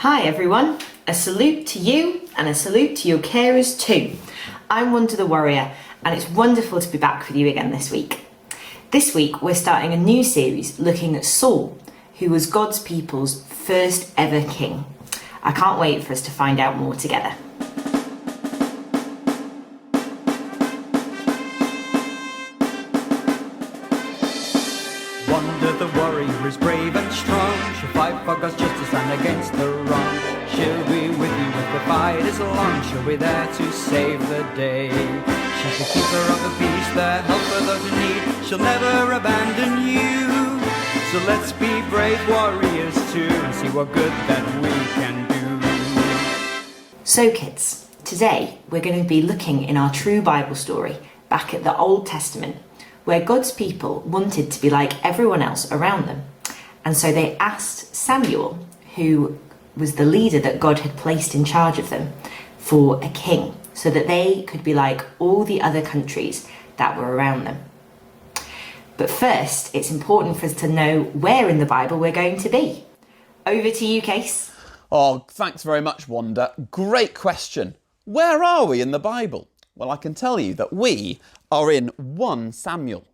Hi everyone, a salute to you and a salute to your carers too. I'm Wanda the Warrior and it's wonderful to be back with you again this week. This week we're starting a new series looking at Saul, who was God's people's first ever king. I can't wait for us to find out more together. Wanda the Warrior is brave and strong. She'll fight for God's justice and against the wrong. She'll be with you when the fight is long. She'll be there to save the day. She's the keeper of the peace, the help for those in need. She'll never abandon you. So let's be brave warriors too and see what good that we can do. So kids, today we're going to be looking in our true Bible story back at the Old Testament, where God's people wanted to be like everyone else around them. And so they asked Samuel, who was the leader that God had placed in charge of them, for a king, so that they could be like all the other countries that were around them. But first, it's important for us to know where in the Bible we're going to be. Over to you, Case. Oh, thanks very much, Wanda. Great question. Where are we in the Bible? Well, I can tell you that we are in 1 Samuel.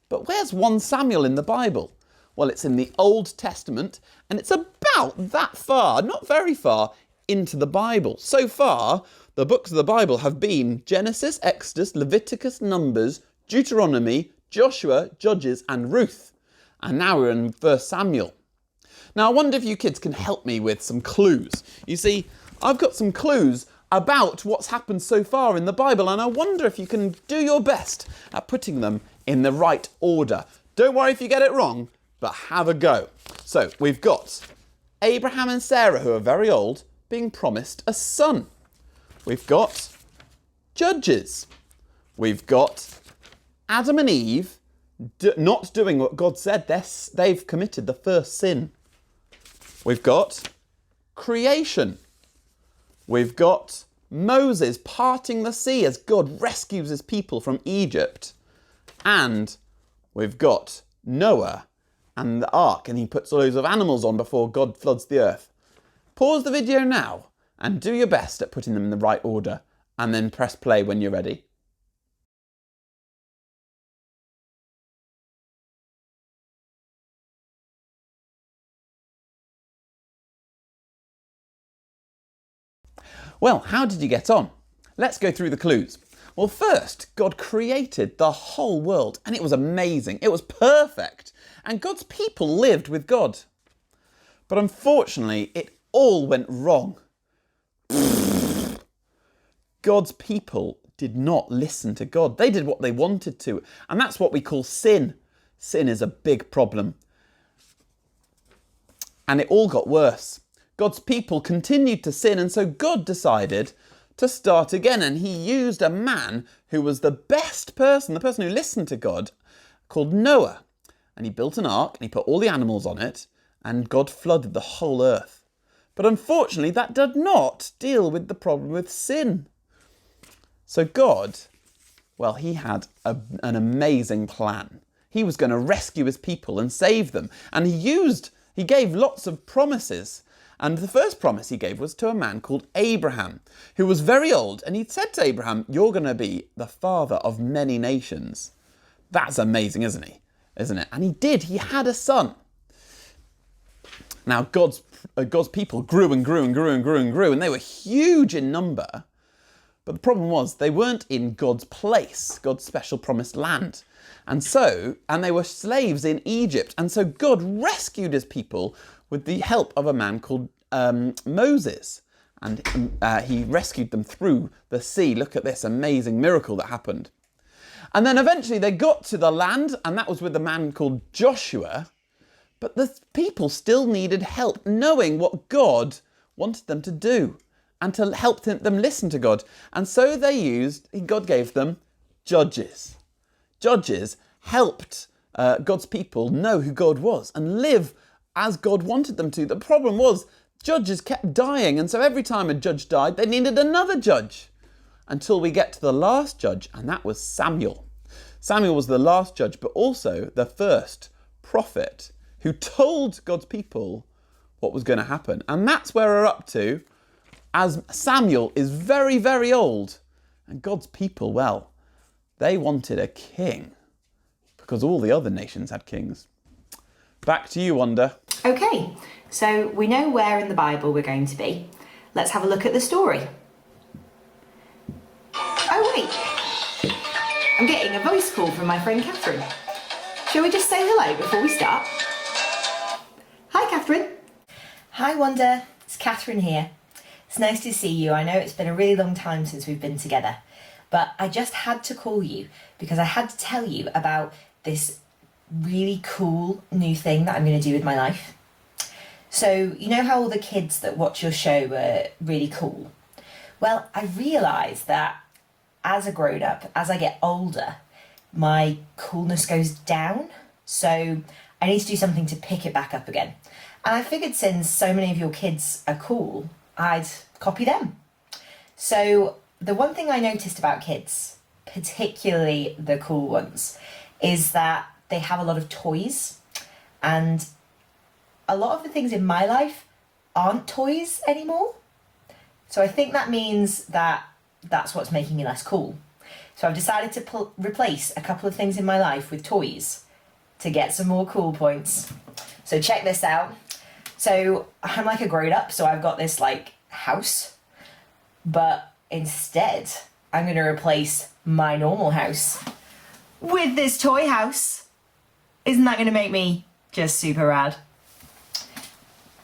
But where's 1 Samuel in the Bible? Well, it's in the Old Testament, and it's about that far, not very far, into the Bible. So far, the books of the Bible have been Genesis, Exodus, Leviticus, Numbers, Deuteronomy, Joshua, Judges, and Ruth. And now we're in 1 Samuel. Now, I wonder if you kids can help me with some clues. You see, I've got some clues about what's happened so far in the Bible, and I wonder if you can do your best at putting them in the right order. Don't worry if you get it wrong, but have a go. So we've got Abraham and Sarah, who are very old, being promised a son. We've got Judges. We've got Adam and Eve not doing what God said. They've committed the first sin. We've got creation. We've got Moses parting the sea as God rescues his people from Egypt. And we've got Noah and the ark, and he puts loads of animals on before God floods the earth. Pause the video now and do your best at putting them in the right order, and then press play when you're ready. Well, how did you get on? Let's go through the clues. Well, first, God created the whole world, and it was amazing. It was perfect, and God's people lived with God. But unfortunately, it all went wrong. God's people did not listen to God. They did what they wanted to, and that's what we call sin. Sin is a big problem. And it all got worse. God's people continued to sin, and so God decided to start again, and he used a man who was the best person, the person who listened to God, called Noah. And he built an ark, and he put all the animals on it, and God flooded the whole earth. But unfortunately, that did not deal with the problem with sin. So God, well, he had an amazing plan. He was going to rescue his people and save them. And he gave lots of promises. And the first promise he gave was to a man called Abraham, who was very old. And he said to Abraham, "You're going to be the father of many nations." That's amazing, isn't it? And he did. He had a son. Now, God's people grew and grew and grew and grew and grew, and they were huge in number. But the problem was they weren't in God's place, God's special promised land. And they were slaves in Egypt. And so God rescued his people with the help of a man called Moses. And he rescued them through the sea. Look at this amazing miracle that happened. And then eventually they got to the land, and that was with a man called Joshua. But the people still needed help knowing what God wanted them to do and to help them listen to God. And so God gave them judges. Judges helped God's people know who God was and live as God wanted them to. The problem was judges kept dying, and so every time a judge died, they needed another judge until we get to the last judge, and that was Samuel. Samuel was the last judge, but also the first prophet who told God's people what was going to happen. And that's where we're up to, as Samuel is very, very old. And God's people, well, they wanted a king because all the other nations had kings. Back to you, Wanda. Okay, so we know where in the Bible we're going to be. Let's have a look at the story. Oh wait, I'm getting a voice call from my friend Catherine. Shall we just say hello before we start? Hi Catherine. Hi Wanda, it's Catherine here. It's nice to see you. I know it's been a really long time since we've been together, but I just had to call you because I had to tell you about this really cool new thing that I'm going to do with my life. So, you know how all the kids that watch your show are really cool? Well, I realised that as a grown-up, as I get older, my coolness goes down. So I need to do something to pick it back up again. And I figured since so many of your kids are cool, I'd copy them. So the one thing I noticed about kids, particularly the cool ones, is that they have a lot of toys, and a lot of the things in my life aren't toys anymore. So I think that means that that's what's making me less cool. So I've decided to replace a couple of things in my life with toys to get some more cool points. So check this out. So I'm like a grown up, so I've got this like house, but instead I'm going to replace my normal house with this toy house. Isn't that going to make me just super rad?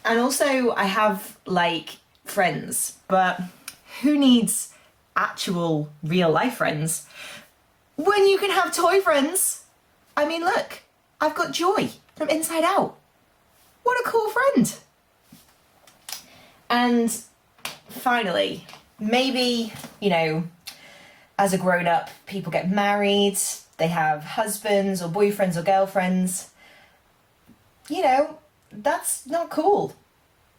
And also I have like friends, but who needs actual real life friends when you can have toy friends? I mean, look, I've got Joy from Inside Out. What a cool friend. And finally, maybe, you know, as a grown up, people get married, they have husbands or boyfriends or girlfriends. You know, that's not cool.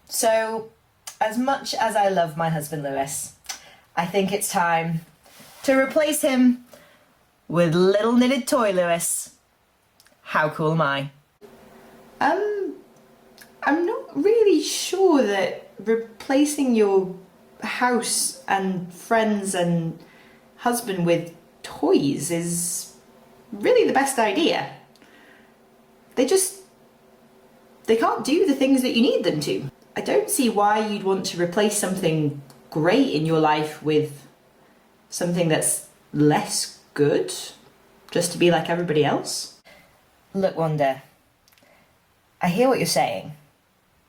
So, as much as I love my husband Lewis, I think it's time to replace him with little knitted toy Lewis. How cool am I? I'm not really sure that replacing your house and friends and husband with toys is really the best idea. They can't do the things that you need them to. I don't see why you'd want to replace something great in your life with something that's less good, just to be like everybody else. Look, Wanda, I hear what you're saying,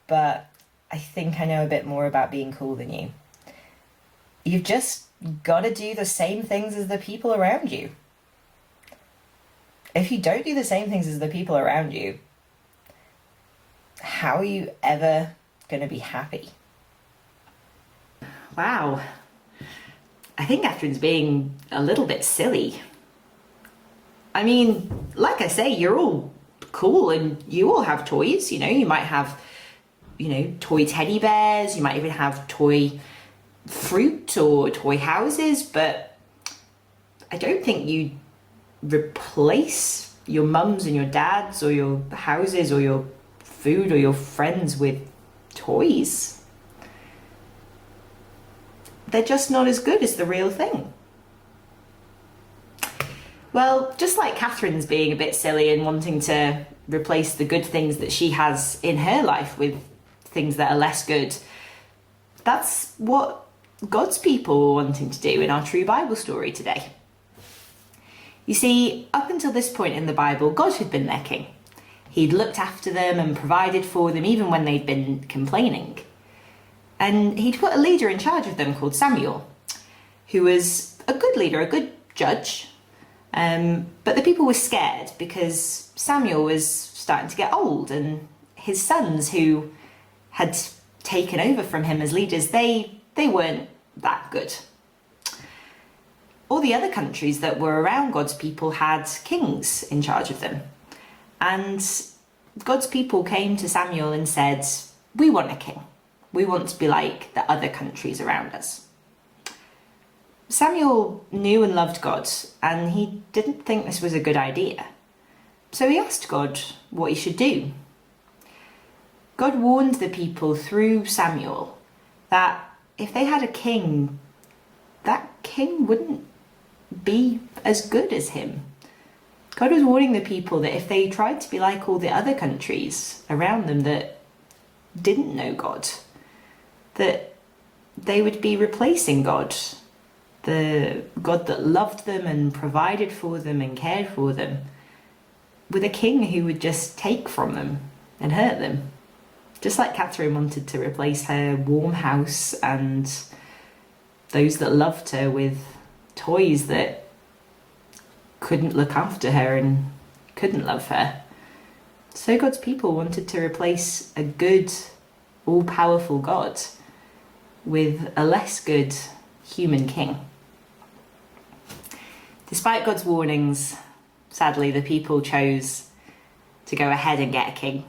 but I think I know a bit more about being cool than you. You've just got to do the same things as the people around you. If you don't do the same things as the people around you, how are you ever going to be happy? Wow. I think Catherine's being a little bit silly. I mean, like I say, you're all cool and you all have toys, you know, you might have, you know, toy teddy bears, you might even have toy fruit or toy houses, but I don't think you replace your mums and your dads or your houses or your food or your friends with toys. They're just not as good as the real thing. Well, just like Catherine's being a bit silly and wanting to replace the good things that she has in her life with things that are less good, that's what God's people were wanting to do in our true Bible story today. You see, up until this point in the Bible, God had been their king. He'd looked after them and provided for them even when they'd been complaining. And he'd put a leader in charge of them called Samuel, who was a good leader, a good judge. But the people were scared because Samuel was starting to get old, and his sons who had taken over from him as leaders, they weren't that good. All the other countries that were around God's people had kings in charge of them. And God's people came to Samuel and said, "We want a king. We want to be like the other countries around us." Samuel knew and loved God, and he didn't think this was a good idea. So he asked God what he should do. God warned the people through Samuel that if they had a king, that king wouldn't be as good as him. God was warning the people that if they tried to be like all the other countries around them that didn't know God, that they would be replacing God, the God that loved them and provided for them and cared for them, with a king who would just take from them and hurt them. Just like Catherine wanted to replace her warm house and those that loved her with toys that couldn't look after her and couldn't love her. So God's people wanted to replace a good, all-powerful God with a less good human king. Despite God's warnings, sadly, the people chose to go ahead and get a king.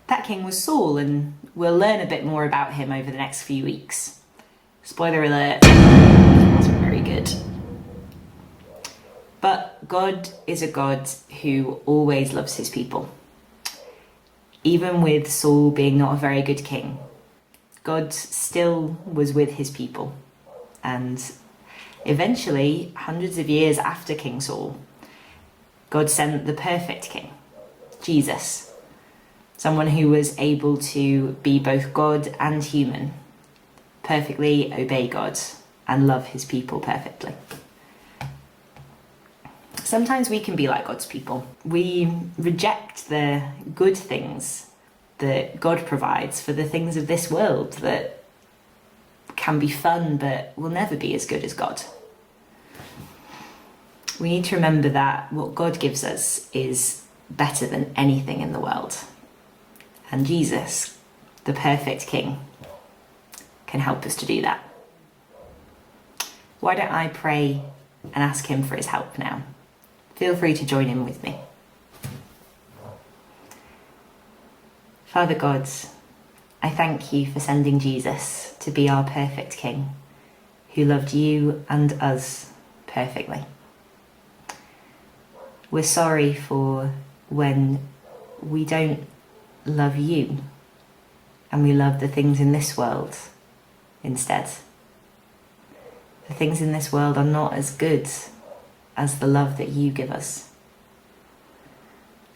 That king was Saul, and we'll learn a bit more about him over the next few weeks. Spoiler alert, it wasn't very good. But God is a God who always loves his people. Even with Saul being not a very good king, God still was with his people. And eventually, hundreds of years after King Saul, God sent the perfect king, Jesus. Someone who was able to be both God and human, perfectly obey God and love his people perfectly. Sometimes we can be like God's people. We reject the good things that God provides for the things of this world that can be fun but will never be as good as God. We need to remember that what God gives us is better than anything in the world. And Jesus, the perfect King, can help us to do that. Why don't I pray and ask him for his help now? Feel free to join in with me. Father God, I thank you for sending Jesus to be our perfect King, who loved you and us perfectly. We're sorry for when we don't love you and we love the things in this world instead. The things in this world are not as good as the love that you give us.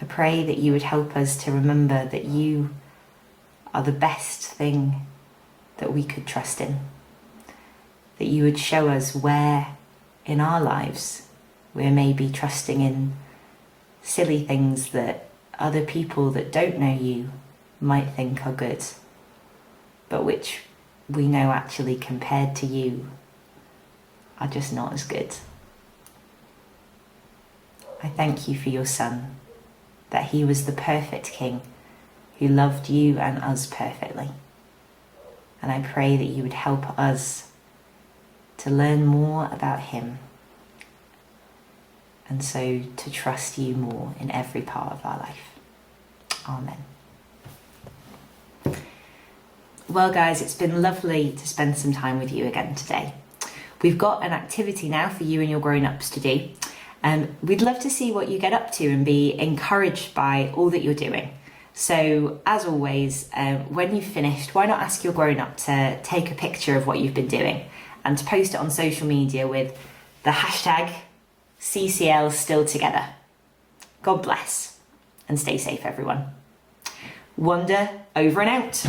I pray that you would help us to remember that you are the best thing that we could trust in. That you would show us where in our lives we're maybe trusting in silly things that other people that don't know you might think are good, but which we know actually compared to you are just not as good. I thank you for your Son, that he was the perfect King who loved you and us perfectly. And I pray that you would help us to learn more about him, and so to trust you more in every part of our life. Amen. Well guys, it's been lovely to spend some time with you again today. We've got an activity now for you and your grown-ups to do. We'd love to see what you get up to and be encouraged by all that you're doing. So as always, when you've finished, why not ask your grown-up to take a picture of what you've been doing and to post it on social media with the hashtag CCLstilltogether. God bless and stay safe, everyone. Wanda over and out.